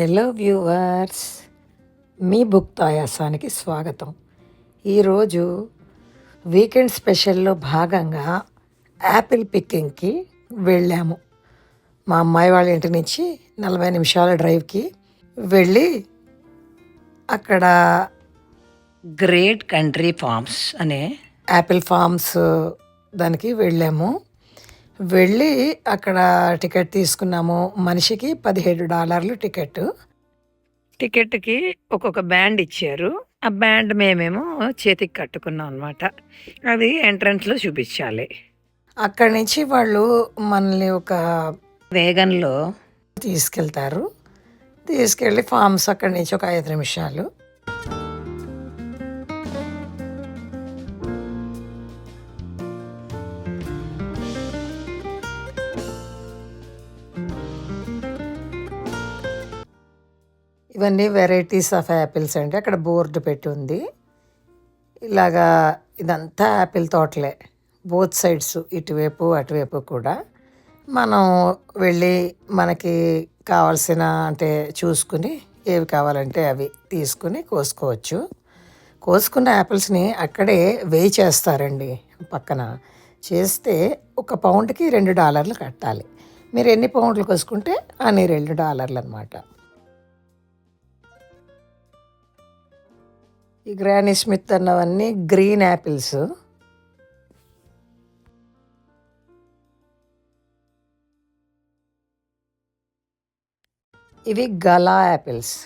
Hello viewers, మీ book తాయాసానికి స్వాగతం. ఈరోజు weekend స్పెషల్లో భాగంగా యాపిల్ పిక్కింగ్కి వెళ్ళాము. మా అమ్మాయి వాళ్ళ ఇంటి నుంచి 40 నిమిషాల డ్రైవ్కి వెళ్ళి అక్కడ గ్రేట్ కంట్రీ ఫార్మ్స్ అనే యాపిల్ ఫార్మ్స్ దానికి వెళ్ళాము. వెళ్ళి అక్కడ టికెట్ తీసుకున్నాము. మనిషికి $17 టికెట్కి ఒక్కొక్క బ్యాండ్ ఇచ్చారు. ఆ బ్యాండ్ మేమేమో చేతికి కట్టుకున్నాం అనమాట. అది ఎంట్రన్స్లో చూపించాలి. అక్కడి నుంచి వాళ్ళు మనల్ని ఒక వేగన్లో తీసుకెళ్తారు. తీసుకెళ్ళి ఫార్మ్స్ అక్కడి నుంచి ఒక 5 నిమిషాలు. ఇవన్నీ వెరైటీస్ ఆఫ్ యాపిల్స్ అండి. అక్కడ బోర్డు పెట్టి ఉంది. ఇలాగా ఇదంతా యాపిల్ తోటలే, బోత్ సైడ్స్, ఇటువైపు అటువైపు కూడా. మనం వెళ్ళి మనకి కావాల్సిన అంటే చూసుకుని ఏవి కావాలంటే అవి తీసుకుని కోసుకోవచ్చు. కోసుకున్న యాపిల్స్ని అక్కడే వేయి చేస్తారండి. పక్కన చేస్తే ఒక పౌండ్కి $2 కట్టాలి. మీరు ఎన్ని పౌండ్లు కోసుకుంటే అన్ని $2 అనమాట. ఈ గ్రానీ స్మిత్ అన్నవన్నీ గ్రీన్ యాపిల్స్. ఇవి గలా యాపిల్స్.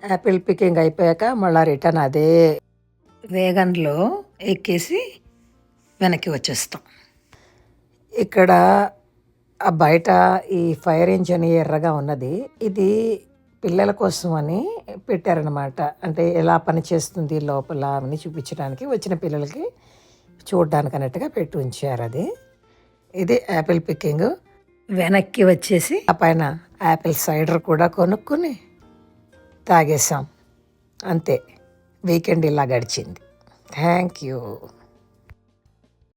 యాపిల్ పికింగ్ అయిపోయాక మళ్ళీ రిటర్న్ అదే వేగన్లో ఎక్కేసి వెనక్కి వచ్చేస్తాం. ఇక్కడ ఆ బయట ఈ ఫైర్ ఇంజిన్ ఎర్రగా ఉన్నది, ఇది పిల్లల కోసం అని పెట్టారనమాట. అంటే ఎలా పనిచేస్తుంది లోపల అని చూపించడానికి వచ్చిన పిల్లలకి చూడడానికి అన్నట్టుగా పెట్టి ఉంచారు. ఇది యాపిల్ పికింగ్. వెనక్కి వచ్చేసి ఆ పైన యాపిల్ సైడర్ కూడా కొనుక్కుని తాగేసాం. అంతే, వీకెండ్ ఇలా గడిచింది. Thank you.